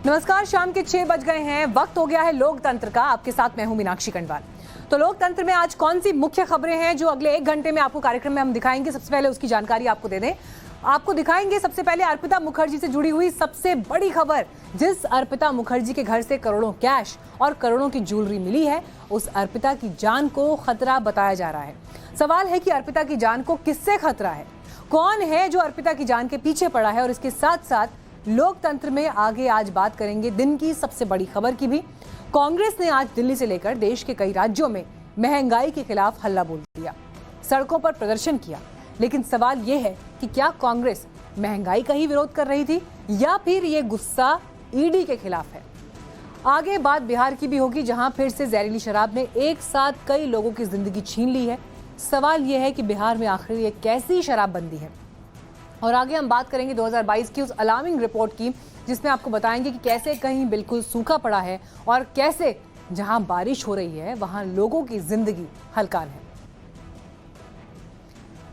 नमस्कार, शाम के 6 बज गए हैं। वक्त हो गया है लोकतंत्र का। आपके साथ मैं हूं मीनाक्षी कंडवाल। तो लोकतंत्र में आज कौन सी मुख्य खबरें हैं जो अगले 1 घंटे में आपको कार्यक्रम में हम दिखाएंगे। सबसे पहले उसकी जानकारी आपको दे दें। आपको दिखाएंगे सबसे पहले अर्पिता मुखर्जी से जुड़ी हुई सबसे बड़ी खबर। जिस अर्पिता मुखर्जी के घर से करोड़ों कैश और करोड़ों की ज्वेलरी मिली है, उस अर्पिता की जान को खतरा बताया जा रहा है। सवाल है कि अर्पिता की जान को किससे खतरा है, कौन है जो अर्पिता की जान के पीछे पड़ा है। और इसके साथ साथ लोकतंत्र में आगे आज बात करेंगे दिन की सबसे बड़ी खबर की भी। कांग्रेस ने आज दिल्ली से लेकर देश के कई राज्यों में महंगाई के खिलाफ हल्ला बोल दिया, सड़कों पर प्रदर्शन किया। लेकिन सवाल यह है कि क्या कांग्रेस महंगाई का ही विरोध कर रही थी या फिर ये गुस्सा ईडी के खिलाफ है। आगे बात बिहार की भी होगी, जहां फिर से जहरीली शराब ने एक साथ कई लोगों की जिंदगी छीन ली है। सवाल यह है कि बिहार में आखिर ये कैसी शराबबंदी है। और आगे हम बात करेंगे 2022 की उस अलार्मिंग रिपोर्ट की, जिसमें आपको बताएंगे कि कैसे कहीं बिल्कुल सूखा पड़ा है और कैसे जहां बारिश हो रही है वहां लोगों की जिंदगी हलकान है।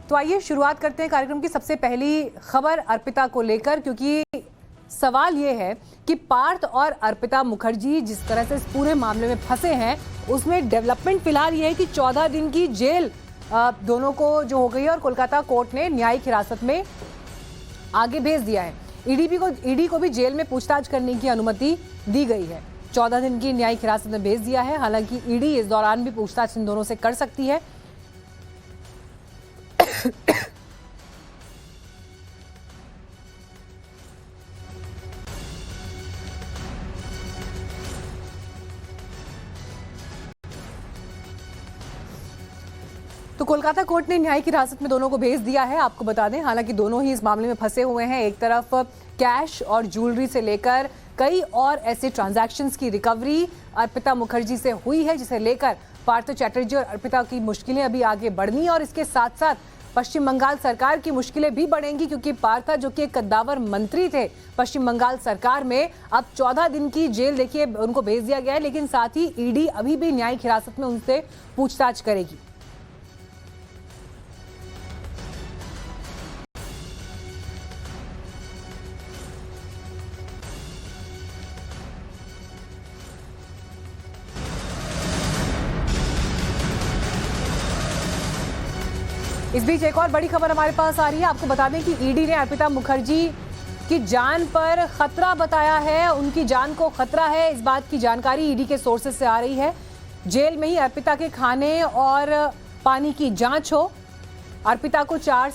तो आइए शुरुआत करते हैं कार्यक्रम की सबसे पहली खबर अर्पिता को लेकर, क्योंकि सवाल यह है कि पार्थ और अर्पिता मुखर्जी जिस तरह से इस पूरे मामले में फंसे हैं, उसमें डेवलपमेंट फिलहाल यह है कि 14 दिन की जेल दोनों को जो हो गई है और कोलकाता कोर्ट ने न्यायिक हिरासत में आगे भेज दिया है। ईडी को भी जेल में पूछताछ करने की अनुमति दी गई है। 14 दिन की न्यायिक हिरासत में भेज दिया है। हालांकि ईडी इस दौरान भी पूछताछ इन दोनों से कर सकती है। तो कोलकाता कोर्ट ने न्यायिक हिरासत में दोनों को भेज दिया है। आपको बता दें, हालांकि दोनों ही इस मामले में फंसे हुए हैं। एक तरफ कैश और ज्वेलरी से लेकर कई और ऐसे ट्रांजैक्शंस की रिकवरी अर्पिता मुखर्जी से हुई है, जिसे लेकर पार्थ चैटर्जी और अर्पिता की मुश्किलें अभी आगे बढ़नी। और इसके साथ साथ पश्चिम बंगाल सरकार की मुश्किलें भी बढ़ेंगी, क्योंकि पार्थ जो कि एक कद्दावर मंत्री थे पश्चिम बंगाल सरकार में, अब 14 दिन की जेल देखिए उनको भेज दिया गया है। लेकिन साथ ही ईडी अभी भी न्यायिक हिरासत में उनसे पूछताछ करेगी। इस बीच एक और बड़ी खबर हमारे पास आ रही है। आपको बता दें कि ईडी ने अर्पिता मुखर्जी की जान पर खतरा बताया है। उनकी जान को खतरा है, इस बात की जानकारी ईडी के सोर्सेज से आ रही है। जेल में ही अर्पिता के खाने और पानी की जांच हो। अर्पिता को 4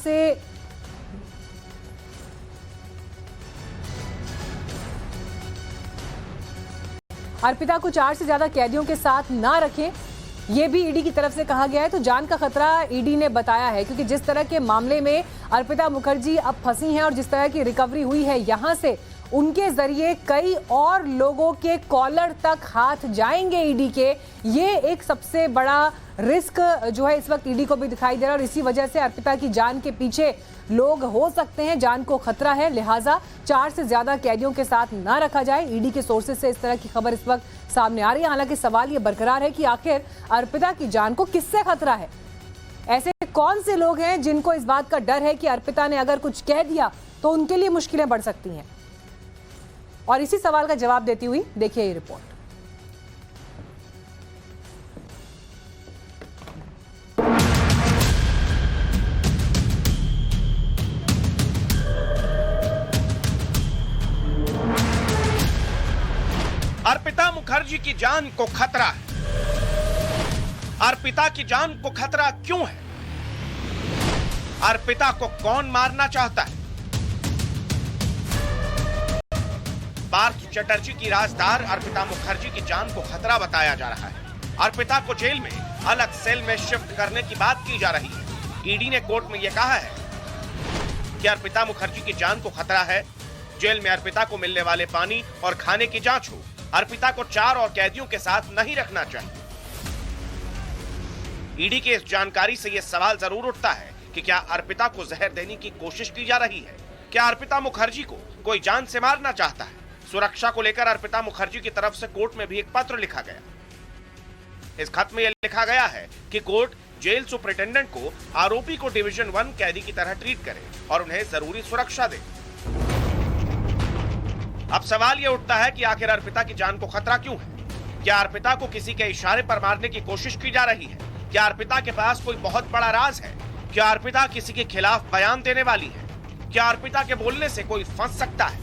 से ज्यादा कैदियों के साथ ना रखें, ये भी ईडी की तरफ से कहा गया है। तो जान का खतरा ईडी ने बताया है, क्योंकि जिस तरह के मामले में अर्पिता मुखर्जी अब फंसी हैं और जिस तरह की रिकवरी हुई है, यहां से उनके जरिए कई और लोगों के कॉलर तक हाथ जाएंगे ईडी के। ये एक सबसे बड़ा रिस्क जो है इस वक्त ईडी को भी दिखाई दे रहा है। और इसी वजह से अर्पिता की जान के पीछे लोग हो सकते हैं, जान को खतरा है, लिहाजा 4 से ज्यादा कैदियों के साथ ना रखा जाए। ईडी के सोर्सेज से इस तरह की खबर इस वक्त सामने आ रही है। हालांकि सवाल ये बरकरार है कि आखिर अर्पिता की जान को किससे खतरा है। ऐसे कौन से लोग हैं जिनको इस बात का डर है कि अर्पिता ने अगर कुछ कह दिया तो उनके लिए मुश्किलें बढ़ सकती हैं। और इसी सवाल का जवाब देती हुई देखिए ये रिपोर्ट। अर्पिता मुखर्जी की जान को खतरा है। अर्पिता की जान को खतरा क्यों है? अर्पिता को कौन मारना चाहता है? पार्थ चैटर्जी की राजदार अर्पिता मुखर्जी की जान को खतरा बताया जा रहा है। अर्पिता को जेल में अलग सेल में शिफ्ट करने की बात की जा रही है। ईडी ने कोर्ट में यह कहा है कि अर्पिता मुखर्जी की जान को खतरा है। जेल में अर्पिता को मिलने वाले पानी और खाने की जांच हो। अर्पिता को 4 और कैदियों के साथ नहीं रखना चाहिए। ईडी के इस जानकारी से यह सवाल जरूर उठता है कि क्या अर्पिता को जहर देने की कोशिश की जा रही है? क्या अर्पिता मुखर्जी को कोई जान से मारना चाहता है? सुरक्षा को लेकर अर्पिता मुखर्जी की तरफ से कोर्ट में भी एक पत्र लिखा गया। इस खत में यह लिखा गया है कि कोर्ट जेल सुपरिटेंडेंट को आरोपी को डिवीजन 1 कैदी की तरह ट्रीट करे और उन्हें जरूरी सुरक्षा दे। अब सवाल ये उठता है कि आखिर अर्पिता की जान को खतरा क्यों है? क्या अर्पिता को किसी के इशारे पर मारने की कोशिश की जा रही है? क्या अर्पिता के पास कोई बहुत बड़ा राज है? क्या अर्पिता किसी के खिलाफ बयान देने वाली है? क्या अर्पिता के बोलने से कोई फंस सकता है?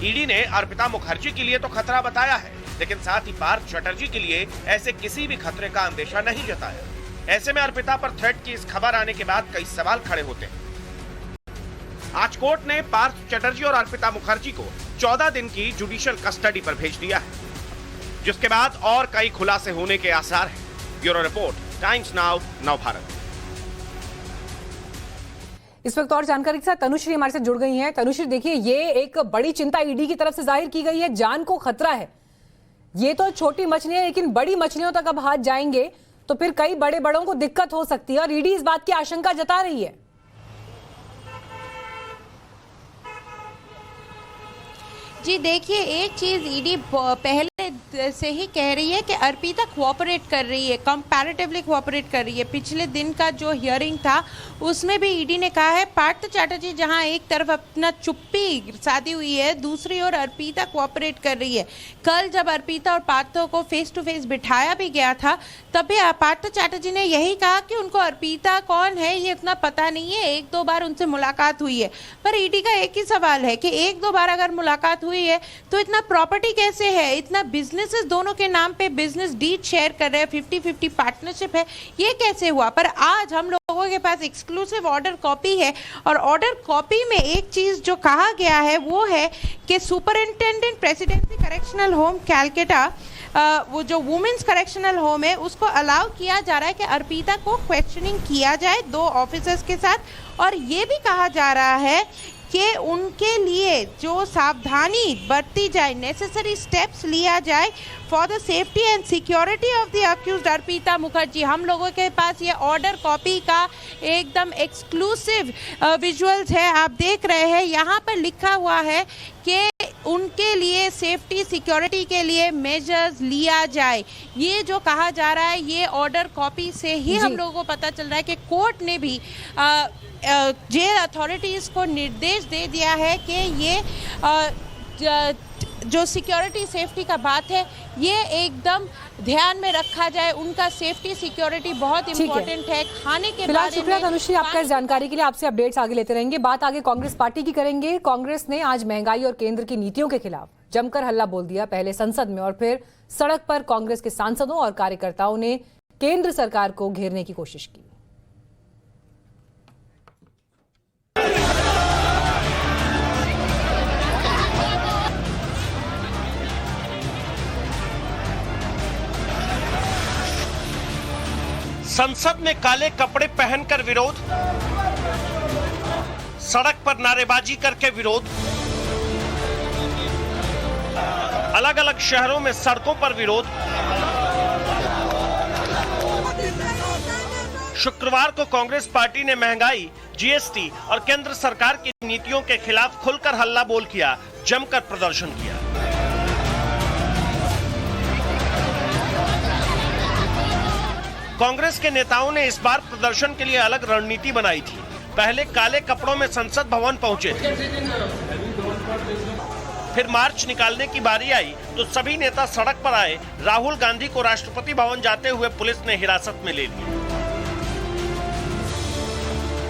ईडी ने अर्पिता मुखर्जी के लिए तो खतरा बताया है, लेकिन साथ ही पार्थ चटर्जी के लिए ऐसे किसी भी खतरे का अंदेशा नहीं जताया। ऐसे में अर्पिता पर थ्रेट की इस खबर आने के बाद कई सवाल खड़े होते हैं। आज कोर्ट ने पार्थ चटर्जी और अर्पिता मुखर्जी को 14 दिन की जुडिशियल कस्टडी पर भेज दिया है, जिसके बाद और कई खुलासे होने के आसार हैं। ब्यूरो रिपोर्ट, टाइम्स नाउ, नव भारत। इस वक्त और जानकारी के साथ तनुश्री हमारे साथ जुड़ गई हैं। तनुश्री, देखिए, ये एक बड़ी चिंता ईडी की तरफ से जाहिर की गई है, जान को खतरा है। ये तो छोटी मछलियां, लेकिन बड़ी मछलियों तक अब हाथ जाएंगे तो फिर कई बड़े बड़ों को दिक्कत हो सकती है और ईडी इस बात की आशंका जता रही है। जी देखिए, एक चीज ईडी पहले से ही कह रही है कि अर्पिता कोऑपरेट कर रही है, कंपैरेटिवली कोऑपरेट कर रही है। पिछले दिन का जो हियरिंग था उसमें भी ईडी ने कहा है पार्थ चटर्जी जहां एक तरफ अपना चुप्पी साधी हुई है, दूसरी ओर अर्पिता कोऑपरेट कर रही है। कल जब अर्पिता और पार्थ को फेस टू फेस बिठाया भी गया था तब भी पार्थ चटर्जी ने यही कहा कि उनको अर्पिता कौन है ये इतना पता नहीं है, एक दो बार उनसे मुलाकात हुई है। पर ईडी का एक ही सवाल है कि एक दो बार अगर मुलाकात हुई है तो इतना प्रॉपर्टी कैसे है, इतना बिजनेसेस दोनों के नाम पे बिजनेस डीड शेयर कर रहे हैं, 50-50 पार्टनरशिप है, ये कैसे हुआ? पर आज हम लोगों के पास एक्सक्लूसिव ऑर्डर कॉपी है और ऑर्डर कॉपी में एक चीज जो कहा गया है वो है कि superintendent presidency correctional home Calcutta, वो जो वुमेन्स करेक्शनल होम है उसको अलाउ किया जा रहा है कि अर्पिता को क्वेश्चनिंग किया जाए 2 ऑफिसर्स के साथ, और ये भी कहा जा रहा है कि उनके लिए जो सावधानी बरती जाए, नेसेसरी स्टेप्स लिया जाए for the safety and security of the accused Arpita Mukherjee. हम लोगों के पास ये ऑर्डर कॉपी का एकदम एक्सक्लूसिव विजुअल्स है, आप देख रहे हैं। यहाँ पर लिखा हुआ है कि उनके लिए सेफ्टी सिक्योरिटी के लिए मेजर्स लिया जाए। ये जो कहा जा रहा है ये ऑर्डर कॉपी से ही हम लोगों को पता चल रहा है कि कोर्ट ने भी जेल अथॉरिटीज को निर्देश दे दिया है कि ये जो सिक्योरिटी सेफ्टी का बात है ये एकदम ध्यान में रखा जाए। उनका सेफ्टी सिक्योरिटी बहुत इंपॉर्टेंट है। खाने के फिलहाल शुक्रिया तनुश्री आपका इस जानकारी के लिए। आपसे अपडेट्स आगे लेते रहेंगे। बात आगे कांग्रेस पार्टी की करेंगे। कांग्रेस ने आज महंगाई और केंद्र की नीतियों के खिलाफ जमकर हल्ला बोल दिया। पहले संसद में और फिर सड़क पर कांग्रेस के सांसदों और कार्यकर्ताओं ने केंद्र सरकार को घेरने की कोशिश की। संसद में काले कपड़े पहनकर विरोध, सड़क पर नारेबाजी करके विरोध, अलग अलग शहरों में सड़कों पर विरोध। शुक्रवार को कांग्रेस पार्टी ने महंगाई, जीएसटी और केंद्र सरकार की नीतियों के खिलाफ खुलकर हल्ला बोल किया, जमकर प्रदर्शन किया। कांग्रेस के नेताओं ने इस बार प्रदर्शन के लिए अलग रणनीति बनाई थी। पहले काले कपड़ों में संसद भवन पहुंचे थे, फिर मार्च निकालने की बारी आई तो सभी नेता सड़क पर आए। राहुल गांधी को राष्ट्रपति भवन जाते हुए पुलिस ने हिरासत में ले लिया।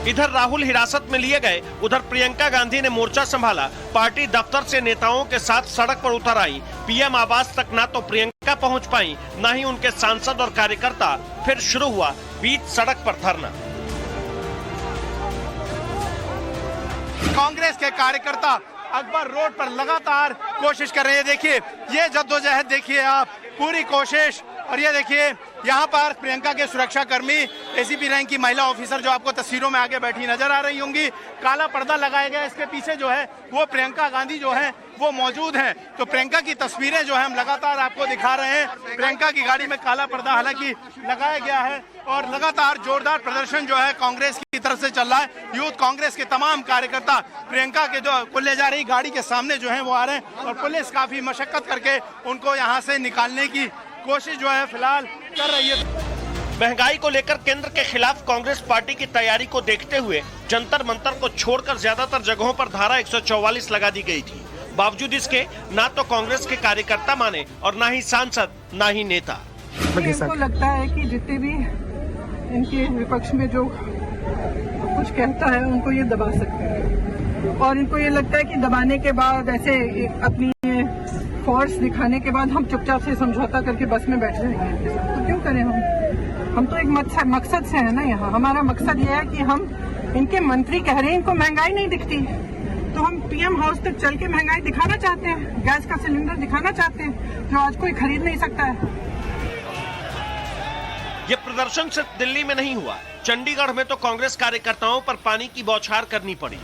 इधर राहुल हिरासत में लिए गए, उधर प्रियंका गांधी ने मोर्चा संभाला। पार्टी दफ्तर से नेताओं के साथ सड़क पर उतर आई। पीएम आवास तक ना तो प्रियंका पहुंच पाई, ना ही उनके सांसद और कार्यकर्ता। फिर शुरू हुआ बीच सड़क पर धरना। कांग्रेस के कार्यकर्ता अकबर रोड पर लगातार कोशिश कर रहे हैं। देखिए ये जद्दोजहद, देखिए आप पूरी कोशिश। और ये देखिए यहाँ पर प्रियंका के सुरक्षा कर्मी, एसीपी रैंक की महिला ऑफिसर जो आपको तस्वीरों में आगे बैठी नजर आ रही होंगी। काला पर्दा लगाया गया, इसके पीछे जो है वो प्रियंका गांधी जो है वो मौजूद हैं। तो प्रियंका की तस्वीरें जो है हम लगातार आपको दिखा रहे हैं। प्रियंका की गाड़ी में काला पर्दा हालांकि लगाया गया है और लगातार जोरदार प्रदर्शन जो है कांग्रेस की तरफ से चल रहा है। यूथ कांग्रेस के तमाम कार्यकर्ता प्रियंका के जो को ले जा रही गाड़ी के सामने जो है वो आ रहे हैं और पुलिस काफी मशक्कत करके उनको यहाँ से निकालने की कोशिश जो है फिलहाल कर रही है। महंगाई को लेकर केंद्र के खिलाफ कांग्रेस पार्टी की तैयारी को देखते हुए जंतर मंतर को छोड़कर ज्यादातर जगहों पर धारा 144 लगा दी गई थी। बावजूद इसके ना तो कांग्रेस के कार्यकर्ता माने और ना ही सांसद ना ही नेता। इनको लगता है कि जितने भी इनके विपक्ष में जो कुछ कहता है उनको ये दबा सकते हैं, और इनको ये लगता है कि दबाने के बाद ऐसे अपनी फोर्स दिखाने के बाद हम चुपचाप से समझौता करके बस में बैठ जाएंगे। तो क्यों करें हम तो एक मकसद से है ना यहाँ। हमारा मकसद ये है कि हम इनके मंत्री कह रहे हैं इनको महंगाई नहीं दिखती, तो हम पीएम हाउस तक चल के महंगाई दिखाना चाहते हैं, गैस का सिलेंडर दिखाना चाहते हैं जो आज कोई खरीद नहीं सकता है। ये प्रदर्शन सिर्फ दिल्ली में नहीं हुआ, चंडीगढ़ में तो कांग्रेस कार्यकर्ताओं पर पानी की बौछार करनी पड़ी।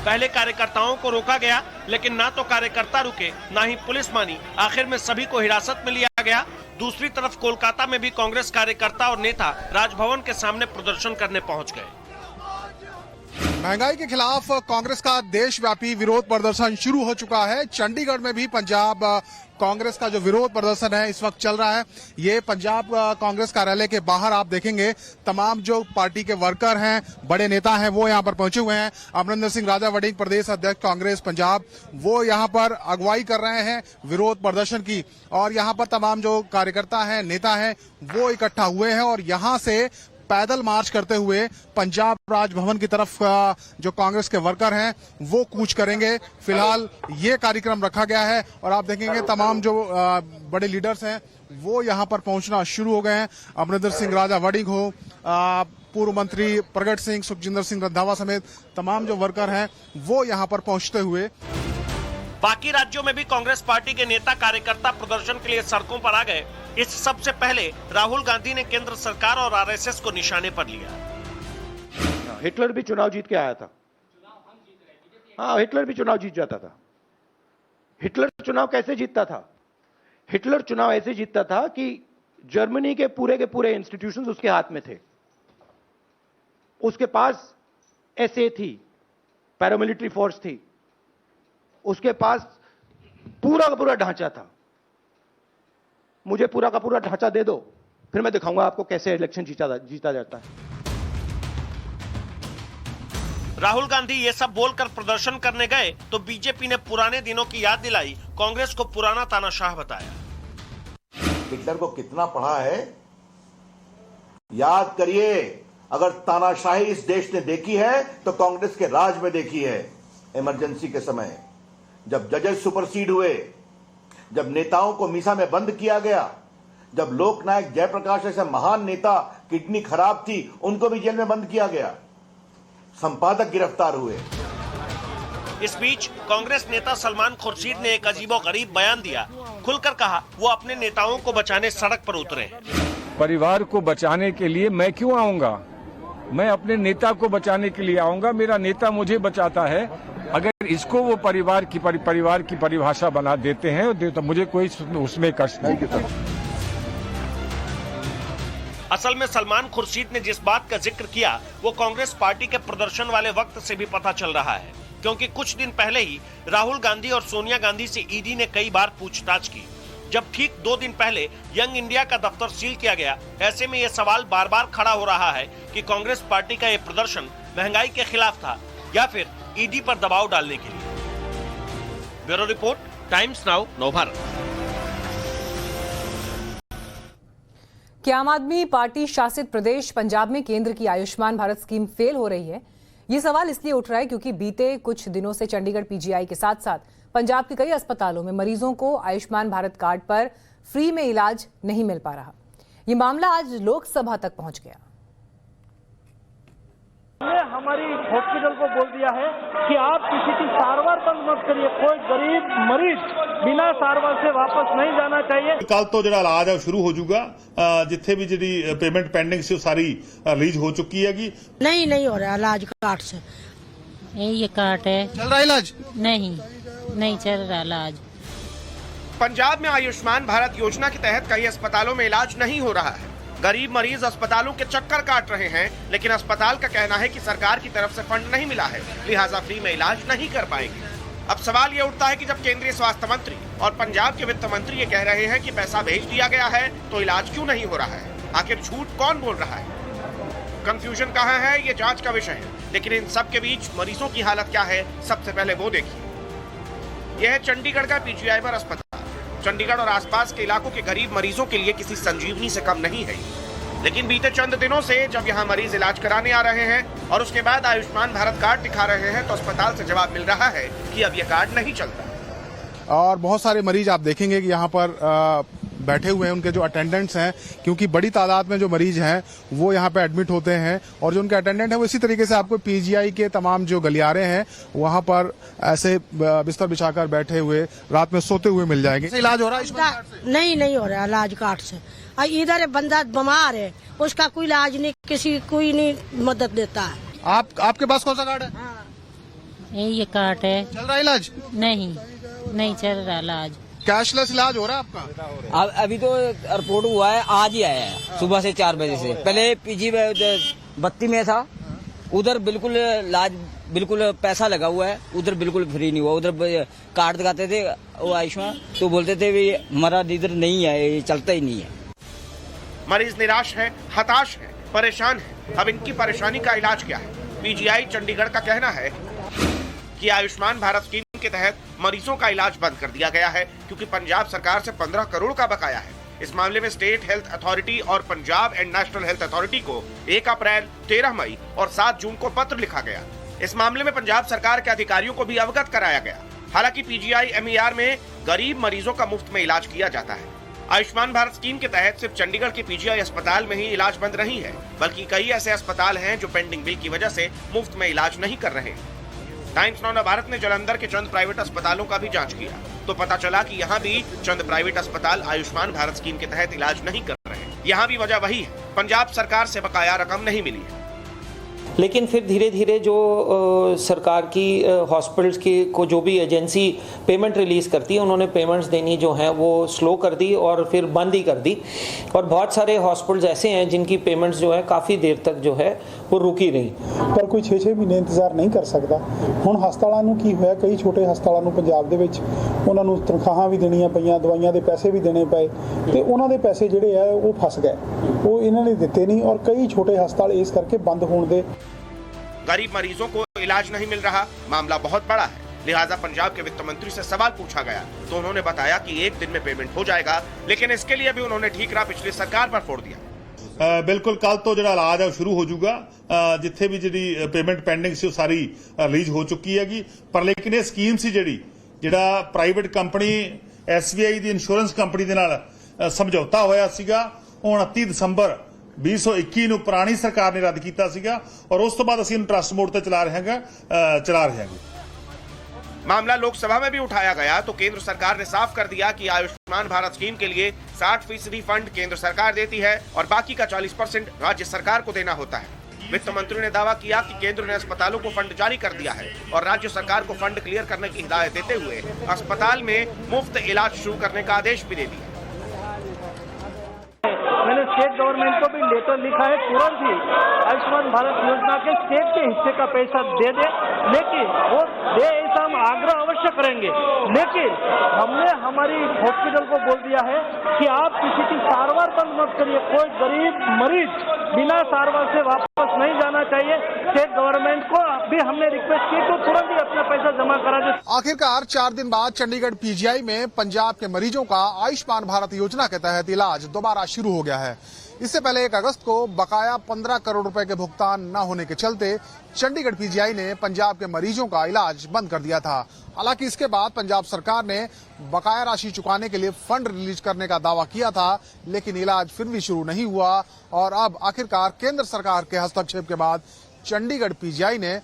पहले कार्यकर्ताओं को रोका गया, लेकिन ना तो कार्यकर्ता रुके ना ही पुलिस मानी। आखिर में सभी को हिरासत में लिया गया। दूसरी तरफ कोलकाता में भी कांग्रेस कार्यकर्ता और नेता राजभवन के सामने प्रदर्शन करने पहुंच गए। महंगाई के खिलाफ कांग्रेस का देशव्यापी विरोध प्रदर्शन शुरू हो चुका है। चंडीगढ़ में भी पंजाब कांग्रेस का जो विरोध प्रदर्शन है इस वक्त चल रहा है। ये पंजाब कांग्रेस कार्यालय के बाहर आप देखेंगे तमाम जो पार्टी के वर्कर हैं, बड़े नेता हैं, वो यहाँ पर पहुंचे हुए हैं। अमरिंदर सिंह राजा वड़िंग, प्रदेश अध्यक्ष कांग्रेस पंजाब, वो यहाँ पर अगुवाई कर रहे हैं विरोध प्रदर्शन की। और यहाँ पर तमाम जो कार्यकर्ता हैं, नेता हैं, वो इकट्ठा हुए हैं और यहाँ से पैदल मार्च करते हुए पंजाब राजभवन की तरफ जो कांग्रेस के वर्कर हैं वो कूच करेंगे। फिलहाल ये कार्यक्रम रखा गया है और आप देखेंगे तमाम जो बड़े लीडर्स हैं वो यहाँ पर पहुंचना शुरू हो गए हैं। अमरिंदर सिंह राजा वड़िंग हो, पूर्व मंत्री प्रगट सिंह, सुखजिंदर सिंह रंधावा समेत तमाम जो वर्कर हैं वो यहाँ पर पहुंचते हुए। बाकी राज्यों में भी कांग्रेस पार्टी के नेता कार्यकर्ता प्रदर्शन के लिए सड़कों पर आ गए। इस सबसे पहले राहुल गांधी ने केंद्र सरकार और आरएसएस को निशाने पर लिया। हिटलर भी चुनाव जीत के आया था। हाँ, हिटलर भी चुनाव जीत जाता था। हिटलर चुनाव कैसे जीतता था? हिटलर चुनाव ऐसे जीतता था कि जर्मनी के पूरे इंस्टीट्यूशंस उसके हाथ में थे। उसके पास एसए थी, पैरामिलिट्री फोर्स थी, उसके पास पूरा का पूरा ढांचा था। मुझे पूरा का पूरा ढांचा दे दो, फिर मैं दिखाऊंगा आपको कैसे इलेक्शन जीता जाता है। राहुल गांधी ये सब बोलकर प्रदर्शन करने गए तो बीजेपी ने पुराने दिनों की याद दिलाई, कांग्रेस को पुराना तानाशाह बताया। हिटलर को कितना पढ़ा है याद करिए। अगर तानाशाही इस देश ने देखी है तो कांग्रेस के राज में देखी है। इमरजेंसी के समय जब जजेस सुपरसीड हुए, जब नेताओं को मीसा में बंद किया गया, जब लोकनायक जयप्रकाश जैसे महान नेता किडनी खराब थी उनको भी जेल में बंद किया गया, संपादक गिरफ्तार हुए। इस बीच कांग्रेस नेता सलमान खुर्शीद ने एक अजीबोगरीब बयान दिया। खुलकर कहा वो अपने नेताओं को बचाने सड़क पर उतरे हैं। परिवार को बचाने के लिए मैं क्यों आऊंगा? मैं अपने नेता को बचाने के लिए आऊंगा। मेरा नेता मुझे बचाता है। अगर इसको वो परिवार की परिभाषा बना देते हैं तो मुझे कोई उसमें कष्ट नहीं। असल में सलमान खुर्शीद ने जिस बात का जिक्र किया वो कांग्रेस पार्टी के प्रदर्शन वाले वक्त से भी पता चल रहा है, क्योंकि कुछ दिन पहले ही राहुल गांधी और सोनिया गांधी से ईडी ने कई बार पूछताछ की। जब ठीक 2 दिन पहले यंग इंडिया का दफ्तर सील किया गया, ऐसे में ये सवाल बार बार खड़ा हो रहा है कि कांग्रेस पार्टी का ये प्रदर्शन महंगाई के खिलाफ था या फिर ईडी पर दबाव डालने के लिए। Bureau report, times now, Navbharat. क्या आम आदमी पार्टी शासित प्रदेश पंजाब में केंद्र की आयुष्मान भारत स्कीम फेल हो रही है? ये सवाल इसलिए उठ रहा है क्योंकि बीते कुछ दिनों से चंडीगढ़ पीजीआई के साथ साथ पंजाब के कई अस्पतालों में मरीजों को आयुष्मान भारत कार्ड पर फ्री में इलाज नहीं मिल पा रहा। ये मामला आज लोकसभा तक पहुंच गया। हमने हमारी हॉस्पिटल को बोल दिया है कि आप किसी की सारवार बंद मत करिए। कोई गरीब मरीज बिना सारवार से वापस नहीं जाना चाहिए। कल तो जो इलाज है शुरू हो जाऊगा। जिथे भी जी पेमेंट पेंडिंग से सारी रिलीज हो चुकी है। नहीं हो रहा इलाज कार्ड से। ये कार्ड है, चल रहा इलाज? नहीं चल रहा इलाज। पंजाब में आयुष्मान भारत योजना के तहत कई अस्पतालों में इलाज नहीं हो रहा है। गरीब मरीज अस्पतालों के चक्कर काट रहे हैं, लेकिन अस्पताल का कहना है कि सरकार की तरफ से फंड नहीं मिला है, लिहाजा फ्री में इलाज नहीं कर पाएंगे। अब सवाल ये उठता है कि जब केंद्रीय स्वास्थ्य मंत्री और पंजाब के वित्त मंत्री ये कह रहे हैं कि पैसा भेज दिया गया है तो इलाज क्यों नहीं हो रहा है? आखिर झूठ कौन बोल रहा है? कंफ्यूजन कहां है ये जांच का विषय है, लेकिन इन सब के बीच मरीजों की हालत क्या है सबसे पहले वो देखिए। यह है चंडीगढ़ का पीजीआई अस्पताल। चंडीगढ़ और आसपास के इलाकों के गरीब मरीजों के लिए किसी संजीवनी से कम नहीं है, लेकिन बीते चंद दिनों से जब यहाँ मरीज इलाज कराने आ रहे हैं और उसके बाद आयुष्मान भारत कार्ड दिखा रहे हैं तो अस्पताल से जवाब मिल रहा है कि अब यह कार्ड नहीं चलता। और बहुत सारे मरीज आप देखेंगे कि यहाँ पर बैठे हुए हैं, उनके जो अटेंडेंट्स हैं, क्योंकि बड़ी तादाद में जो मरीज हैं वो यहाँ पे एडमिट होते हैं और जो उनके अटेंडेंट हैं वो इसी तरीके से आपको पीजीआई के तमाम जो गलियारे हैं वहाँ पर ऐसे बिस्तर बिछाकर बैठे हुए रात में सोते हुए मिल जाएंगे। इलाज हो रहा है? नहीं हो रहा इलाज कार्ड से। इधर बंदा बीमार है, उसका कोई इलाज नहीं, कोई नहीं मदद देता है। आपके पास कौन सा कार्ड है? ये कार्ड है। चल रहा है इलाज? नहीं चल रहा इलाज। कैशलेस इलाज हो रहा है आपका? अभी तो रिपोर्ट हुआ है, आज ही आया है सुबह से 4 बजे से। पहले पीजी 32 में था, उधर बिल्कुल इलाज बिल्कुल पैसा लगा हुआ है, उधर बिल्कुल फ्री नहीं हुआ। उधर कार्ड दिखाते थे वो आयुष्मान, तो बोलते थे हमारा इधर नहीं है, ये चलता ही नहीं है। मरीज निराश है, हताश है, परेशान है। अब इनकी परेशानी का इलाज क्या है? पीजीआई चंडीगढ़ का कहना है कि आयुष्मान भारत स्कीम के तहत मरीजों का इलाज बंद कर दिया गया है क्योंकि पंजाब सरकार से 15 करोड़ का बकाया है। इस मामले में स्टेट हेल्थ अथॉरिटी और Punjab and national health authority को 1 अप्रैल, 13 मई और 7 जून को पत्र लिखा गया। इस मामले में पंजाब सरकार के अधिकारियों को भी अवगत कराया गया। हालांकि पीजीआई MER में गरीब मरीजों का मुफ्त में इलाज किया जाता है। आयुष्मान भारत स्कीम के तहत सिर्फ चंडीगढ़ के पीजीआई अस्पताल में ही इलाज बंद नहीं है, बल्कि कई ऐसे अस्पताल हैं जो पेंडिंग बिल की वजह से मुफ्त में इलाज नहीं कर रहे। टाइम्स नाउ भारत ने जालंधर के चंद प्राइवेट अस्पतालों का भी जांच किया तो पता चला कि यहाँ भी चंद प्राइवेट अस्पताल आयुष्मान भारत स्कीम के तहत इलाज नहीं कर रहे। यहाँ भी वजह वही है, पंजाब सरकार से बकाया रकम नहीं मिली है। लेकिन फिर धीरे धीरे जो सरकार की हॉस्पिटल्स की को जो भी एजेंसी पेमेंट रिलीज़ करती है, उन्होंने पेमेंट्स देनी जो हैं वो स्लो कर दी और फिर बंद ही कर दी। और बहुत सारे हॉस्पिटल्स ऐसे हैं जिनकी पेमेंट्स जो है काफ़ी देर तक जो है वो रुकी रही। पर कोई 6-6 ਮਹੀਨੇ ਇੰਤਜ਼ਾਰ ਨਹੀਂ ਕਰ ਸਕਦਾ। ਹੁਣ ਹਸਪਤਾਲਾਂ ਨੂੰ ਕੀ ਹੋਇਆ, ਕਈ ਛੋਟੇ ਹਸਪਤਾਲਾਂ ਨੂੰ ਪੰਜਾਬ ਦੇ ਵਿੱਚ ਉਹਨਾਂ ਨੂੰ ਤਨਖਾਹਾਂ ਵੀ ਦੇਣੀਆਂ ਪਈਆਂ, ਦਵਾਈਆਂ ਦੇ ਪੈਸੇ ਵੀ ਦੇਣੇ ਪਏ ਤੇ ਉਹਨਾਂ ਦੇ ਪੈਸੇ ਜਿਹੜੇ ਆ ਉਹ ਫਸ ਗਏ, ਉਹ ਇਹਨਾਂ ਨੇ ਦਿੱਤੇ ਨਹੀਂ ਔਰ ਕਈ ਛੋਟੇ ਹਸਪਤਾਲ ਇਸ ਕਰਕੇ ਬੰਦ ਹੋਣ ਦੇ। गरीब मरीजों को इलाज नहीं मिल रहा, मामला बहुत बड़ा है। लिहाजा पंजाब के वित्त मंत्री से सवाल पूछा गया तो उन्होंने बताया कि 1 दिन में पेमेंट हो जाएगा, लेकिन इसके लिए भी उन्होंने ठीकरा पिछली सरकार पर फोड़ दिया। बिल्कुल कल तो जो इलाज है शुरू हो जाऊगा, जिथे भी जी पेमेंट पेंडिंग सी सारी रिलीज हो चुकी हैगी। पर लेकिन ये स्कीम सी जिहड़ा प्राइवेट कंपनी SBI दी इंश्योरेंस कंपनी दे नाल समझौता होया सीगा, 29 दिसंबर 2021 ਨੂੰ ਪੁਰਾਣੀ ਸਰਕਾਰ ਨੇ ਰੱਦ ਕੀਤਾ ਸੀਗਾ और उस तो बाद ਅਸੀਂ ट्रस्ट मोड ਤੇ चला रहे हैं। मामला लोकसभा में भी उठाया गया तो केंद्र सरकार ने साफ कर दिया कि आयुष्मान भारत स्कीम के लिए 60% फंड केंद्र सरकार देती है और बाकी का 40% राज्य सरकार को देना होता है। वित्त मंत्री ने दावा किया कि केंद्र ने अस्पतालों को फंड जारी कर दिया है और राज्य सरकार को फंड क्लियर करने की हिदायत देते हुए अस्पताल में मुफ्त इलाज शुरू करने का आदेश भी दे दिया। मैंने स्टेट गवर्नमेंट को भी लेटर लिखा है, तुरंत ही आयुष्मान भारत योजना के स्टेट के हिस्से का पैसा दे दे, लेकिन वो दे ऐसा हम आग्रह अवश्य करेंगे। लेकिन हमने हमारी हॉस्पिटल को बोल दिया है कि आप किसी की सारवार बंद मत करिए। कोई गरीब मरीज बिना सारवार से वापस नहीं जाना चाहिए। स्टेट गवर्नमेंट को भी हमने रिक्वेस्ट की तो तुरंत ही अपना पैसा जमा करा दे। आखिरकार 4 दिन बाद चंडीगढ़ पीजीआई में पंजाब के मरीजों का आयुष्मान भारत योजना के तहत इलाज दोबारा शुरू हो गया है। इससे पहले 1 अगस्त को बकाया 15 करोड़ रुपए के भुगतान न होने के चलते चंडीगढ़ पीजीआई ने पंजाब के मरीजों का इलाज बंद कर दिया था। हालांकि इसके बाद पंजाब सरकार ने बकाया राशि चुकाने के लिए फंड रिलीज करने का दावा किया था, लेकिन इलाज फिर भी शुरू नहीं हुआ और अब आखिरकार केंद्र सरकार के हस्तक्षेप के बाद चंडीगढ़ पीजीआई ने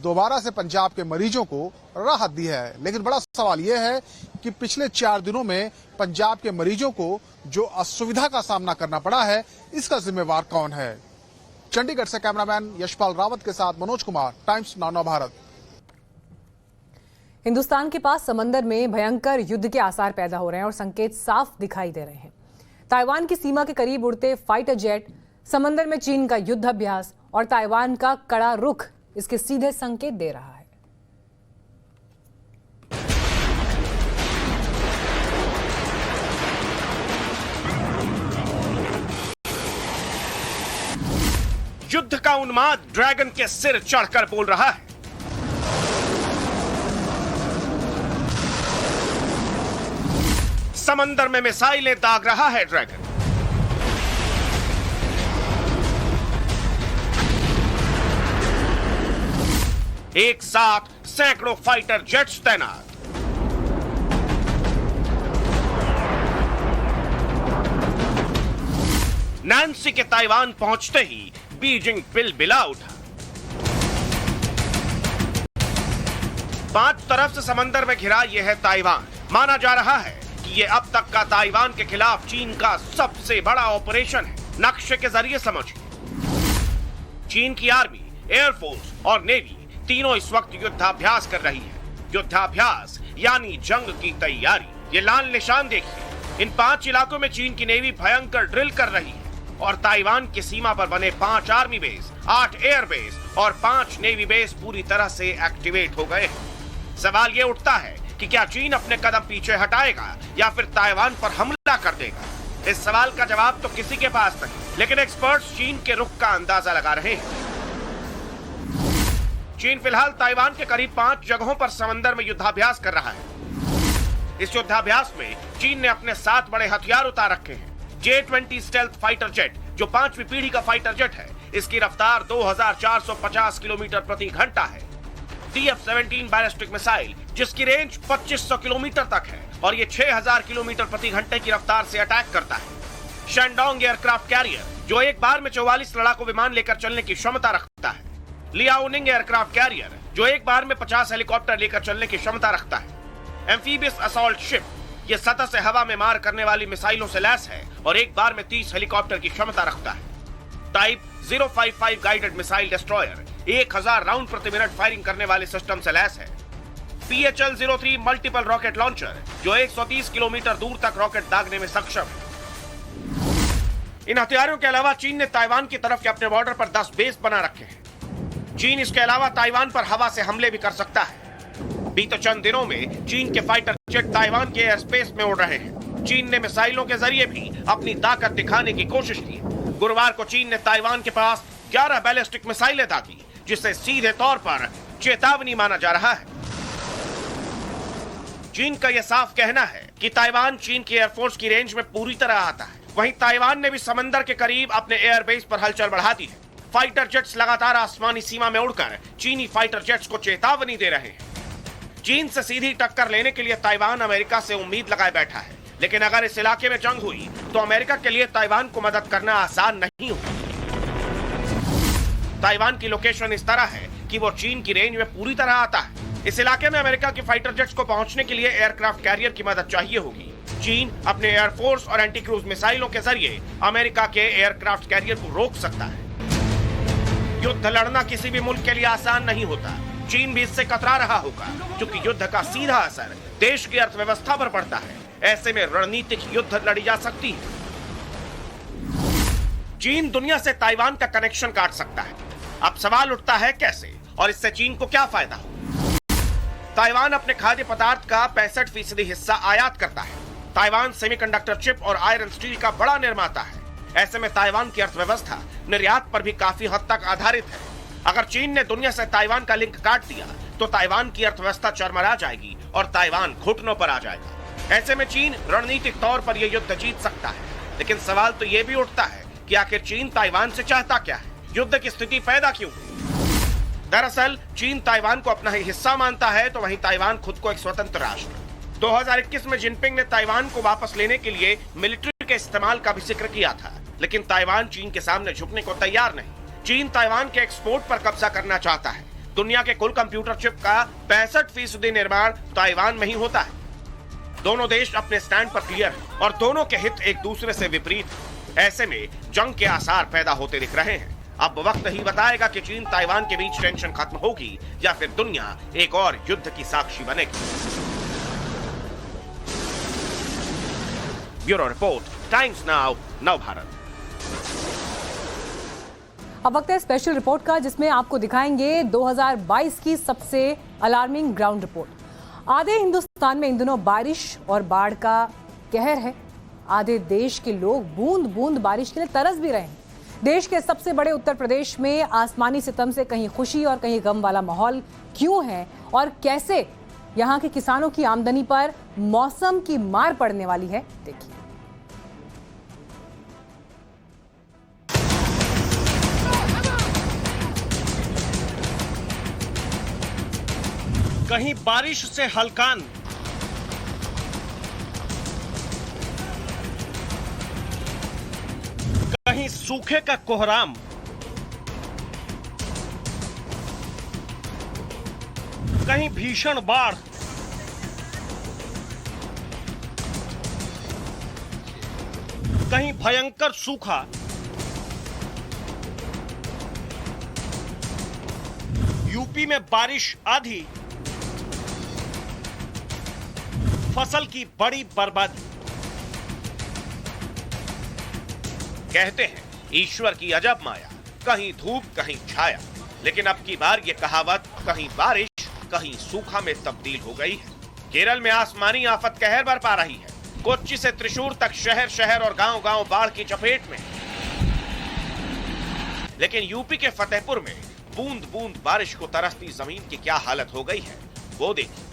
दोबारा से पंजाब के मरीजों को राहत दी है। लेकिन बड़ा सवाल यह है कि पिछले 4 दिनों में पंजाब के मरीजों को जो असुविधा का सामना करना पड़ा है, इसका जिम्मेवार कौन है? चंडीगढ़ से कैमरामैन यशपाल रावत के साथ मनोज कुमार, टाइम्स नाउ भारत। हिंदुस्तान के पास समंदर में भयंकर युद्ध के आसार पैदा हो रहे हैं और संकेत साफ दिखाई दे रहे हैं। ताइवान की सीमा के करीब उड़ते फाइटर जेट, समंदर में चीन का युद्ध अभ्यास और ताइवान का कड़ा रुख इसके सीधे संकेत दे रहा है। युद्ध युद्ध का उन्माद ड्रैगन के सिर चढ़कर बोल रहा है। समंदर में मिसाइलें दाग रहा है ड्रैगन। एक साथ सैकड़ों फाइटर जेट्स तैनात। नैन्सी के ताइवान पहुंचते ही बीजिंग बिलबिला उठा। 5 तरफ से समंदर में घिरा यह है ताइवान। माना जा रहा है कि यह अब तक का ताइवान के खिलाफ चीन का सबसे बड़ा ऑपरेशन है। नक्शे के जरिए समझिए, चीन की आर्मी, एयरफोर्स और नेवी तीनों इस वक्त युद्धाभ्यास कर रही है। युद्धाभ्यास यानी जंग की तैयारी। ये लाल निशान देखिए, इन 5 इलाकों में चीन की नेवी भयंकर ड्रिल कर रही है और ताइवान की सीमा पर बने 5 आर्मी बेस, 8 एयर बेस और 5 नेवी बेस पूरी तरह से एक्टिवेट हो गए हैं। सवाल ये उठता है कि क्या चीन अपने कदम पीछे हटाएगा या फिर ताइवान पर हमला कर देगा। इस सवाल का जवाब तो किसी के पास नहीं, लेकिन एक्सपर्ट्स चीन के रुख का अंदाजा लगा रहे हैं। चीन फिलहाल ताइवान के करीब 5 जगहों पर समंदर में युद्धाभ्यास कर रहा है। इस युद्धाभ्यास में चीन ने अपने 7 बड़े हथियार उतार रखे हैं। J-20 स्टेल्थ फाइटर जेट, जो 5वीं पीढ़ी का फाइटर जेट है, इसकी रफ्तार 2450 किलोमीटर प्रति घंटा है। DF-17 बैलिस्टिक मिसाइल, जिसकी रेंज 2500 किलोमीटर तक है और ये 6000 किलोमीटर प्रति घंटे की रफ्तार से अटैक करता है। शेंडोंग एयरक्राफ्ट कैरियर, जो एक बार में 44 लड़ाकू विमान लेकर चलने की क्षमता रखता है। लियाओनिंग एयरक्राफ्ट कैरियर, जो एक बार में 50 हेलीकॉप्टर लेकर चलने की क्षमता रखता है। एम्फीबियस असॉल्ट शिप, ये सतह से हवा में मार करने वाली मिसाइलों से लैस है और एक बार में 30 हेलीकॉप्टर की क्षमता रखता है। Type 055 guided missile destroyer, 1000 round प्रति मिनट फायरिंग करने वाले सिस्टम से लैस है। PHL-03 मल्टीपल रॉकेट लॉन्चर, जो 130 किलोमीटर दूर तक रॉकेट दागने में सक्षम है। इन हथियारों के अलावा चीन ने ताइवान की तरफ के अपने बॉर्डर पर 10 बेस बना रखे हैं। चीन इसके अलावा ताइवान पर हवा से हमले भी कर सकता है। बीते चंद दिनों में चीन के फाइटर जेट ताइवान के एयर स्पेस में उड़ रहे हैं। चीन ने मिसाइलों के जरिए भी अपनी ताकत दिखाने की कोशिश की। गुरुवार को चीन ने ताइवान के पास 11 बैलिस्टिक मिसाइलें दागी, जिसे सीधे तौर पर चेतावनी माना जा रहा है। चीन का यह साफ कहना है कि ताइवान चीन की एयरफोर्स की रेंज में पूरी तरह आता है। वहीं ताइवान ने भी समंदर के करीब अपने एयरबेस पर हलचल बढ़ा दी है। फाइटर जेट्स लगातार आसमानी सीमा में उड़कर चीनी फाइटर जेट्स को चेतावनी दे रहे हैं। चीन से सीधी टक्कर लेने के लिए ताइवान अमेरिका से उम्मीद लगाए बैठा है, लेकिन अगर इस इलाके में जंग हुई तो अमेरिका के लिए ताइवान को मदद करना आसान नहीं होगा। ताइवान की लोकेशन इस तरह है कि वो चीन की रेंज में पूरी तरह आता है। इस इलाके में अमेरिका की फाइटर जेट्स को पहुंचने के लिए एयरक्राफ्ट कैरियर की मदद चाहिए होगी। चीन अपने एयरफोर्स और एंटी क्रूज मिसाइलों के जरिए अमेरिका के एयरक्राफ्ट कैरियर को रोक सकता है। युद्ध लड़ना किसी भी मुल्क के लिए आसान नहीं होता। चीन भी इससे कतरा रहा होगा, क्योंकि युद्ध का सीधा असर देश की अर्थव्यवस्था पर पड़ता है। ऐसे में रणनीतिक युद्ध लड़ी जा सकती है। चीन दुनिया से ताइवान का कनेक्शन काट सकता है। अब सवाल उठता है कैसे और इससे चीन को क्या फायदा हो। ताइवान अपने खाद्य पदार्थ का 65% हिस्सा आयात करता है। ताइवान सेमीकंडक्टर चिप और आयरन स्टील का बड़ा निर्माता है। ऐसे में ताइवान की अर्थव्यवस्था निर्यात पर भी काफी हद तक आधारित है। अगर चीन ने दुनिया से ताइवान का लिंक काट दिया तो ताइवान की अर्थव्यवस्था चरमरा जाएगी और ताइवान घुटनों पर आ जाएगा। ऐसे में चीन रणनीतिक तौर पर यह युद्ध जीत सकता है, लेकिन सवाल तो यह भी उठता है कि आखिर चीन ताइवान से चाहता क्या है, युद्ध की स्थिति पैदा क्यों हुई। दरअसल चीन ताइवान को अपना ही हिस्सा मानता है, तो वहीं ताइवान खुद को एक स्वतंत्र राष्ट्र। 2021 में जिनपिंग ने ताइवान को वापस लेने के लिए मिलिट्री के इस्तेमाल का भी जिक्र किया था, लेकिन ताइवान चीन के सामने झुकने को तैयार नहीं। चीन ताइवान के एक्सपोर्ट पर कब्जा करना चाहता है। दुनिया के कुल कंप्यूटर चिप का 65% निर्माण ताइवान में ही होता है। दोनों देश अपने स्टैंड पर क्लियर हैं और दोनों के हित एक दूसरे से विपरीत हैं। ऐसे में जंग के आसार पैदा होते दिख रहे हैं। अब वक्त ही बताएगा कि चीन ताइवान के बीच टेंशन खत्म होगी या फिर दुनिया एक और युद्ध की साक्षी बनेगी। ब्यूरो रिपोर्ट, टाइम्स नाउ, नव भारत। अब वक्त है स्पेशल रिपोर्ट का, जिसमें आपको दिखाएंगे 2022 की सबसे अलार्मिंग ग्राउंड रिपोर्ट। आधे हिंदुस्तान में इन दिनों बारिश और बाढ़ का कहर है। आधे देश के लोग बूंद बूंद बारिश के लिए तरस भी रहे हैं, देश के सबसे बड़े उत्तर प्रदेश में आसमानी सितम से कहीं खुशी और कहीं गम वाला माहौल क्यों है और कैसे यहां के किसानों की आमदनी पर मौसम की मार पड़ने वाली है, देखिए। कहीं बारिश से हलकान, कहीं सूखे का कोहराम, कहीं भीषण बाढ़, कहीं भयंकर सूखा, यूपी में बारिश आधी, फसल की बड़ी बर्बादी। कहते हैं ईश्वर की अजब माया, कहीं धूप कहीं छाया, लेकिन अब की बार ये कहावत कहीं बारिश कहीं सूखा में तब्दील हो गई है। केरल में आसमानी आफत कहर बरपा रही है। कोच्चि से त्रिशूर तक शहर शहर और गांव गांव बाढ़ की चपेट में। लेकिन यूपी के फतेहपुर में बूंद बूंद बारिश को तरसती जमीन की क्या हालत हो गई है, वो देखिए।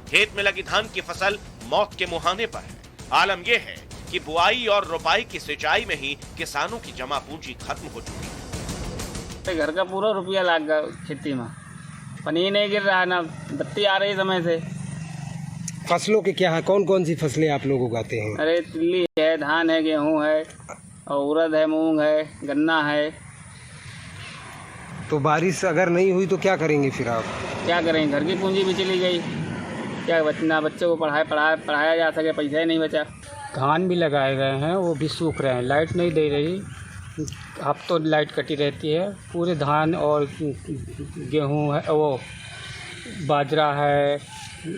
खेत में लगी धान की फसल मौत के मुहाने पर है। आलम यह है कि बुआई और रोपाई की सिंचाई में ही किसानों की जमा पूंजी खत्म हो चुकी है। घर का पूरा रुपया लग गया खेती में, पानी नहीं गिर रहा है, ना बत्ती आ रही समय से। फसलों के क्या है, कौन कौन सी फसलें आप लोग उगाते हैं? अरे तिल्ली है, धान है, गेहूं है, और उड़द है, मूंग है, गन्ना है। तो बारिश अगर नहीं हुई तो क्या करेंगे फिर आप? क्या करेंगे, घर की पूंजी भी चली गई, क्या बचना, बच्चे को पढ़ाया जा सके, पैसा ही नहीं बचा। धान भी लगाए गए हैं, वो भी सूख रहे हैं, लाइट नहीं दे रही, अब तो लाइट कटी रहती है। पूरे धान और गेहूं है, वो बाजरा है,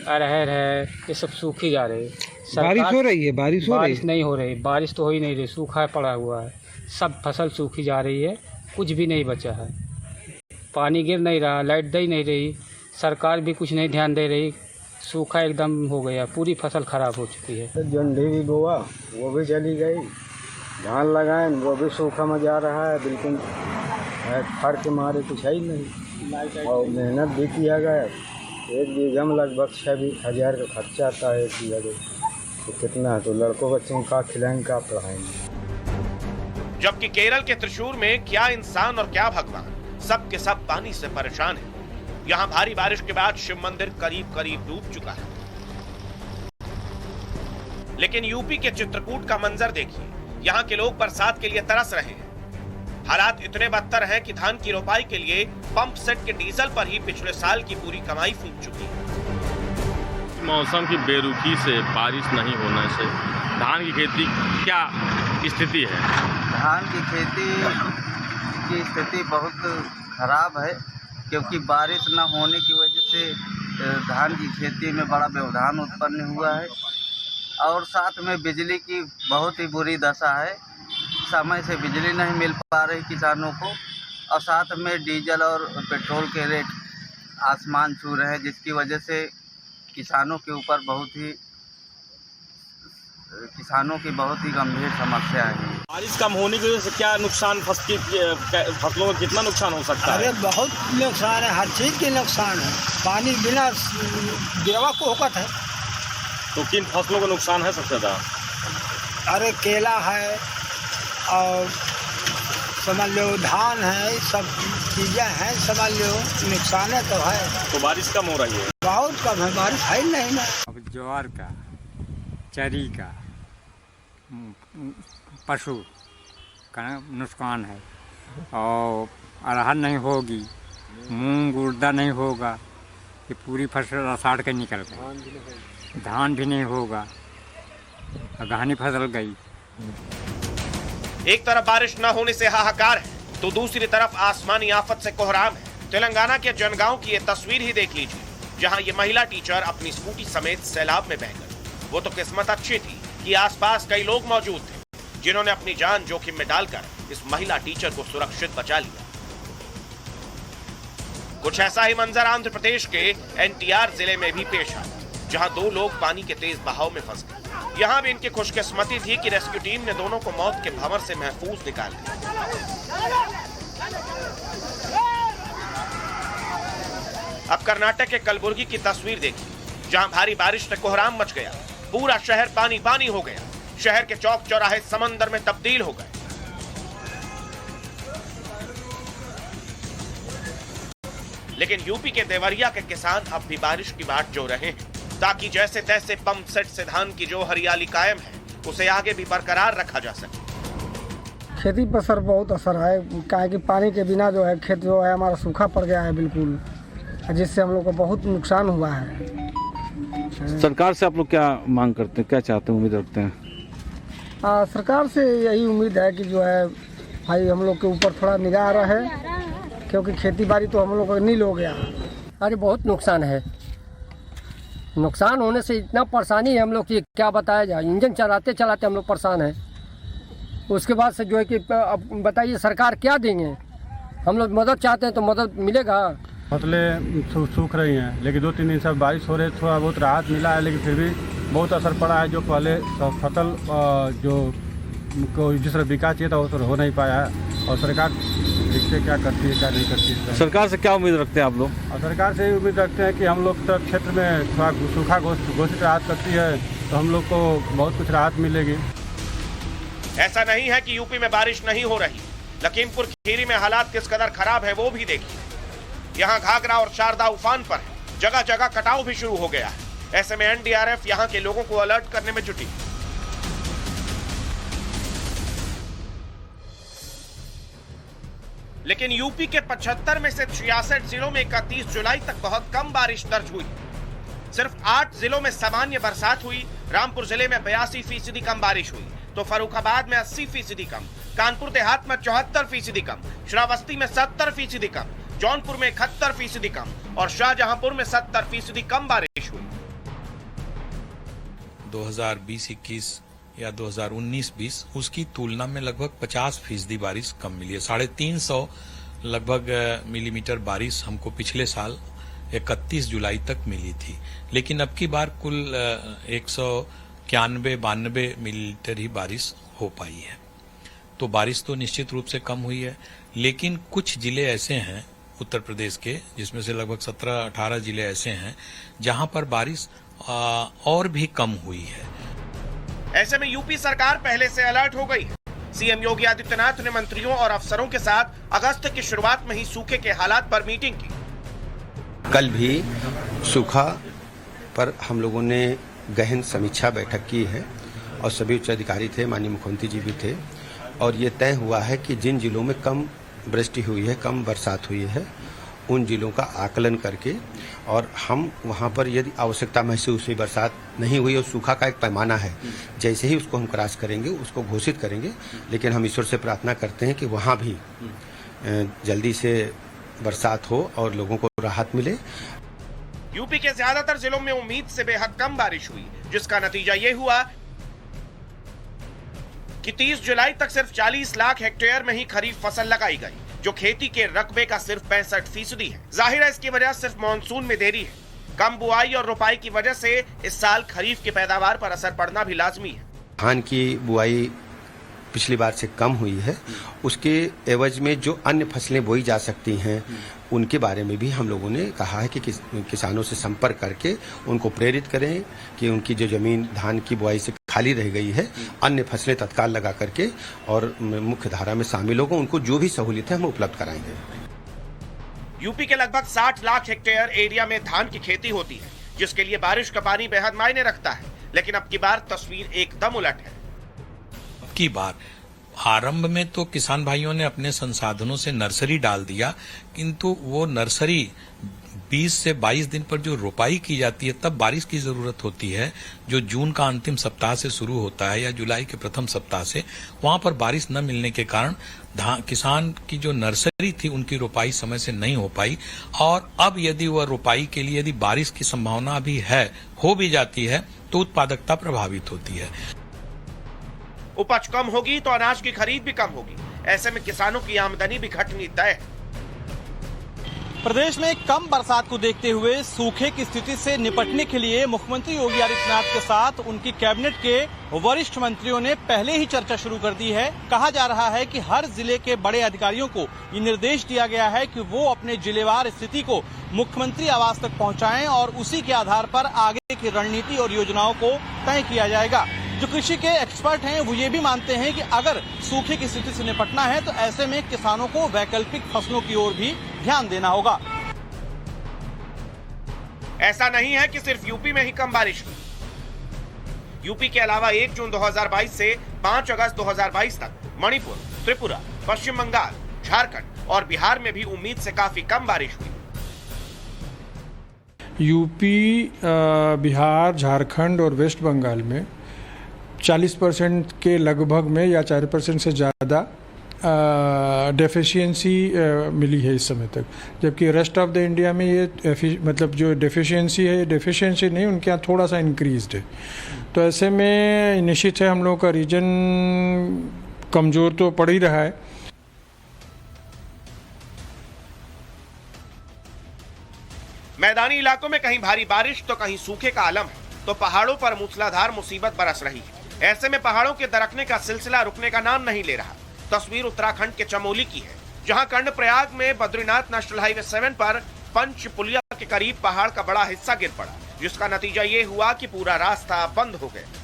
अरहर है, ये सब सूखी जा रही है। बारिश हो रही है? बारिश नहीं हो रही, बारिश तो हो ही नहीं रही, सूखा पड़ा हुआ है, सब फसल सूखी जा रही है, कुछ भी नहीं बचा है। पानी गिर नहीं रहा, लाइट दे नहीं रही, सरकार भी कुछ नहीं ध्यान दे रही, सूखा एकदम हो गया, पूरी फसल खराब हो चुकी है। जंडी भी बोआ, वो भी चली गई, धान लगाए वो भी सूखा में जा रहा है, बिल्कुल फर के मारे कुछ है ही नहीं। और मेहनत भी किया गया, एक बीघा में लगभग 6,000 का खर्चा आता है एक बीघा में, तो कितना है, तो लड़कों बच्चों का खिलाएंगे, का पढ़ाएंगे। जबकि केरल के त्रिशूर में क्या इंसान और क्या भगवान, सब के सब पानी से परेशान है। यहाँ भारी बारिश के बाद शिव मंदिर करीब करीब डूब चुका है। लेकिन यूपी के चित्रकूट का मंजर देखिए, यहाँ के लोग बरसात के लिए तरस रहे हैं। हालात इतने बदतर हैं कि धान की रोपाई के लिए पंप सेट के डीजल पर ही पिछले साल की पूरी कमाई फूंक चुकी है। मौसम की बेरुखी से, बारिश नहीं होने से धान की खेती क्या स्थिति है? धान की खेती की स्थिति बहुत खराब है, क्योंकि बारिश न होने की वजह से धान की खेती में बड़ा व्यवधान उत्पन्न हुआ है, और साथ में बिजली की बहुत ही बुरी दशा है। समय से बिजली नहीं मिल पा रही किसानों को, और साथ में डीजल और पेट्रोल के रेट आसमान छू रहे हैं, जिसकी वजह से किसानों की बहुत ही गंभीर समस्या है। बारिश कम होने की वजह से क्या नुकसान, फसलों का कितना नुकसान हो सकता है? अरे बहुत नुकसान है, हर चीज़ के नुकसान है, पानी बिना गिरवा को होकत है। तो किन फसलों का नुकसान है सबसे ज़्यादा? अरे केला है, और समझ लो धान है, सब चीज़ें हैं, समझ लो नुकसान है तो है। तो बारिश कम हो रही है? बहुत कम है, बारिश है ही नहीं ना। अब ज्वार का, चरी का, पशु का नुकसान है, और अरहर नहीं होगी, मूंग उड़दा नहीं होगा, ये पूरी फसल अषाढ़ के निकल गई। धान भी नहीं होगा, गहनी फसल गई। एक तरफ बारिश न होने से हाहाकार है, तो दूसरी तरफ आसमानी आफत से कोहराम है। तेलंगाना के जनगांव की ये तस्वीर ही देख लीजिए, जहां ये महिला टीचर अपनी स्कूटी समेत सैलाब में बह गई। वो तो किस्मत अच्छी थी कि आसपास कई लोग मौजूद थे, जिन्होंने अपनी जान जोखिम में डालकर इस महिला टीचर को सुरक्षित बचा लिया। कुछ ऐसा ही मंजर आंध्र प्रदेश के एनटीआर जिले में भी पेश आया, जहां 2 लोग पानी के तेज बहाव में फंस गए। यहाँ भी इनकी खुशकिस्मती थी कि रेस्क्यू टीम ने दोनों को मौत के भंवर से महफूज निकाल दिया। अब कर्नाटक के कलबुर्गी की तस्वीर देखिए, जहां भारी बारिश से कोहराम मच गया। पूरा शहर पानी पानी हो गया। शहर के चौक चौराहे समंदर में तब्दील हो गए। लेकिन यूपी के देवरिया के किसान अब भी बारिश की बाट जो रहे हैं, ताकि जैसे तैसे पंप सेट से धान की जो हरियाली कायम है उसे आगे भी बरकरार रखा जा सके। खेती पर सर बहुत असर है, काहे कि पानी के बिना जो है खेत जो है हमारा सूखा पड़ गया है बिल्कुल, जिससे हम लोग को बहुत नुकसान हुआ है। सरकार से आप लोग क्या मांग करते हैं, क्या चाहते हैं, उम्मीद रखते हैं? सरकार से यही उम्मीद है कि जो है भाई हम लोग के ऊपर थोड़ा निगाह रहे, क्योंकि खेती बाड़ी तो हम लोग का नील हो गया। अरे बहुत नुकसान है, नुकसान होने से इतना परेशानी है हम लोग की क्या बताया जाए। इंजन चलाते चलाते हम लोग परेशान हैं। उसके बाद से जो है कि अब बताइए सरकार क्या देंगे, हम लोग मदद चाहते हैं तो मदद मिलेगा। फसलें सूख रही हैं, लेकिन 2-3 दिन से बारिश हो रही है, थोड़ा बहुत राहत मिला है, लेकिन फिर भी बहुत असर पड़ा है। जो पहले फसल जो को जिस तरह विकास चाहिए था वो हो नहीं पाया है, और सरकार देखते क्या करती है क्या नहीं करती है। सरकार से क्या उम्मीद रखते हैं आप लोग? और सरकार से उम्मीद रखते हैं कि हम लोग तरफ क्षेत्र में थोड़ा सूखा घोषित राहत करती है तो हम लोग को बहुत कुछ राहत मिलेगी। ऐसा नहीं है कि यूपी में बारिश नहीं हो रही, लखीमपुर खीरी में हालात किस कदर खराब है वो भी देखिए। यहाँ घाघरा और शारदा उफान पर है, जगह जगह कटाव भी शुरू हो गया है। ऐसे में एनडीआरएफ यहाँ के लोगों को अलर्ट करने में जुटी। लेकिन यूपी के 75 में से 66 जिलों में 31 जुलाई तक बहुत कम बारिश दर्ज हुई। सिर्फ 8 जिलों में सामान्य बरसात हुई। रामपुर जिले में 82% कम बारिश हुई, तो फर्रुखाबाद में 80% कम, कानपुर देहात में 74% कम, श्रावस्ती में 70% कम, जौनपुर में 71% कम और शाहजहांपुर में 70% कम बारिश हुई। 2020-21 या 2019-20 उसकी तुलना में लगभग 50% बारिश कम मिली है। 350 लगभग मिलीमीटर बारिश हमको पिछले साल 31 जुलाई तक मिली थी, लेकिन अब की बार कुल 191-92 मिलीमीटर ही बारिश हो पाई है। तो बारिश तो निश्चित रूप से कम हुई है, लेकिन कुछ जिले ऐसे हैं उत्तर प्रदेश के, जिसमें से लगभग 17-18 जिले ऐसे हैं जहां पर बारिश और भी कम हुई है। ऐसे में यूपी सरकार पहले से अलर्ट हो गई है। सीएम योगी आदित्यनाथ ने मंत्रियों और अफसरों के साथ अगस्त की शुरुआत में ही सूखे के हालात पर मीटिंग की। कल भी सूखा पर हम लोगों ने गहन समीक्षा बैठक की है और सभी उच्च अधिकारी थे, माननीय मुख्यमंत्री जी भी थे, और ये तय हुआ है कि जिन जिलों में कम वृष्टि हुई है, कम बरसात हुई है, उन जिलों का आकलन करके, और हम वहाँ पर यदि आवश्यकता महसूस हुई, बरसात नहीं हुई और सूखा का एक पैमाना है, जैसे ही उसको हम क्रॉस करेंगे उसको घोषित करेंगे। लेकिन हम ईश्वर से प्रार्थना करते हैं कि वहाँ भी जल्दी से बरसात हो और लोगों को राहत मिले। यूपी के ज्यादातर जिलों में उम्मीद से बेहद कम बारिश हुई, जिसका नतीजा ये हुआ कि 30 जुलाई तक सिर्फ 40 लाख हेक्टेयर में ही खरीफ फसल लगाई गई, जो खेती के रकबे का सिर्फ 65% है। जाहिर है इसकी वजह सिर्फ मानसून में देरी है। कम बुआई और रोपाई की वजह से इस साल खरीफ की पैदावार पर असर पड़ना भी लाजमी है। धान की बुआई पिछली बार से कम हुई है, उसके एवज में जो अन्य फसलें बोई जा सकती हैं उनके बारे में भी हम लोगों ने कहा है कि किसानों से संपर्क करके उनको प्रेरित करें कि उनकी जो जमीन धान की बुआई से खाली रह गई है, अन्य फसलें तत्काल लगा करके और मुख्य धारा में शामिल होगा, उनको जो भी सहूलियत है हम उपलब्ध कराएंगे। यूपी के लगभग 60 लाख हेक्टेयर एरिया में धान की खेती होती है, जिसके लिए बारिश का पानी बेहद मायने रखता है। लेकिन अब की बार तस्वीर एकदम उलट है। अब की बार आरंभ में तो किसान भाइयों ने अपने संसाधनों से नर्सरी डाल दिया, किंतु वो नर्सरी 20 से 22 दिन पर जो रोपाई की जाती है तब बारिश की जरूरत होती है, जो जून का अंतिम सप्ताह से शुरू होता है या जुलाई के प्रथम सप्ताह से, वहां पर बारिश न मिलने के कारण किसान की जो नर्सरी थी उनकी रोपाई समय से नहीं हो पाई। और अब यदि वह रोपाई के लिए यदि बारिश की संभावना भी है, हो भी जाती है, तो उत्पादकता प्रभावित होती है। उपज कम होगी तो अनाज की खरीद भी कम होगी। ऐसे में किसानों की आमदनी भी घटनी तय है। प्रदेश में कम बरसात को देखते हुए सूखे की स्थिति से निपटने के लिए मुख्यमंत्री योगी आदित्यनाथ के साथ उनकी कैबिनेट के वरिष्ठ मंत्रियों ने पहले ही चर्चा शुरू कर दी है। कहा जा रहा है कि हर जिले के बड़े अधिकारियों को ये निर्देश दिया गया है कि वो अपने जिलेवार स्थिति को मुख्यमंत्री आवास तक पहुंचाएं और उसी के आधार पर आगे की रणनीति और योजनाओं को तय किया जाएगा। जो कृषि के एक्सपर्ट हैं वो ये भी मानते हैं कि अगर सूखे की स्थिति से निपटना है तो ऐसे में किसानों को वैकल्पिक फसलों की ओर भी ध्यान देना होगा। ऐसा नहीं है कि सिर्फ यूपी में ही कम बारिश हुई। यूपी के अलावा 1 जून 2022 से 5 अगस्त 2022 तक मणिपुर, त्रिपुरा, पश्चिम बंगाल, झारखंड और बिहार में भी उम्मीद से काफी कम बारिश हुई। यूपी, बिहार, झारखंड और वेस्ट बंगाल में 40% के लगभग में या 4% से ज़्यादा डेफिशिएंसी मिली है इस समय तक, जबकि रेस्ट ऑफ द इंडिया में ये मतलब जो डेफिशिएंसी है, डेफिशिएंसी नहीं, उनके यहाँ थोड़ा सा इंक्रीज्ड है। तो ऐसे में निश्चित है हम लोग का रीजन कमज़ोर तो पड़ ही रहा है। मैदानी इलाकों में कहीं भारी बारिश तो कहीं सूखे का आलम है, तो पहाड़ों पर मूसलाधार मुसीबत बरस रही है। ऐसे में पहाड़ों के दरकने का सिलसिला रुकने का नाम नहीं ले रहा। तस्वीर उत्तराखंड के चमोली की है, जहां कर्णप्रयाग में बद्रीनाथ नेशनल हाईवे 7 पर पंचपुलिया के करीब पहाड़ का बड़ा हिस्सा गिर पड़ा, जिसका नतीजा ये हुआ कि पूरा रास्ता बंद हो गया।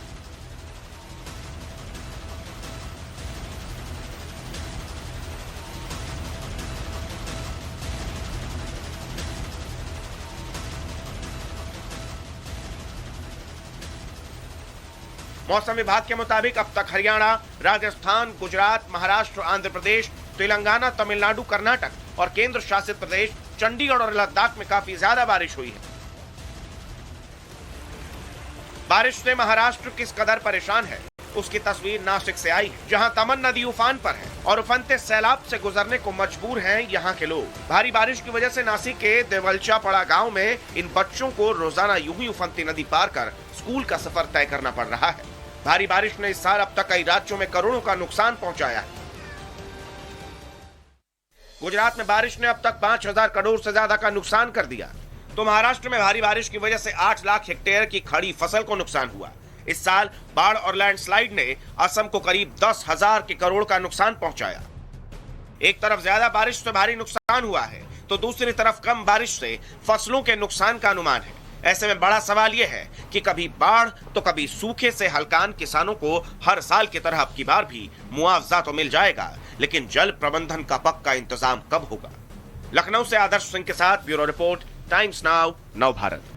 मौसम विभाग के मुताबिक अब तक हरियाणा, राजस्थान, गुजरात, महाराष्ट्र, आंध्र प्रदेश, तेलंगाना, तमिलनाडु, कर्नाटक और केंद्र शासित प्रदेश चंडीगढ़ और लद्दाख में काफी ज्यादा बारिश हुई है। बारिश से महाराष्ट्र किस कदर परेशान है, उसकी तस्वीर नासिक से आई है, जहां तमन नदी उफान पर है और उफनते सैलाब से गुजरने को मजबूर हैं यहां के लोग। भारी बारिश की वजह से नासिक के देवलचापड़ा गांव में इन बच्चों को रोजाना यूं ही उफनती नदी पार कर स्कूल का सफर तय करना पड़ रहा है। भारी बारिश ने इस साल अब तक कई राज्यों में करोड़ों का नुकसान पहुंचाया है। गुजरात में बारिश ने अब तक 5,000 करोड़ से ज्यादा का नुकसान कर दिया, तो महाराष्ट्र में भारी बारिश की वजह से 8 लाख हेक्टेयर की खड़ी फसल को नुकसान हुआ। इस साल बाढ़ और लैंडस्लाइड ने असम को करीब 10,000 करोड़ का नुकसान पहुंचाया। एक तरफ ज्यादा बारिश से भारी नुकसान हुआ है, तो दूसरी तरफ कम बारिश से फसलों के नुकसान का अनुमान है। ऐसे में बड़ा सवाल यह है कि कभी बाढ़ तो कभी सूखे से हलकान किसानों को हर साल की तरह अब की बार भी मुआवजा तो मिल जाएगा, लेकिन जल प्रबंधन का पक्का इंतजाम कब होगा? लखनऊ से आदर्श सिंह के साथ ब्यूरो रिपोर्ट, टाइम्स नाउ, नव भारत।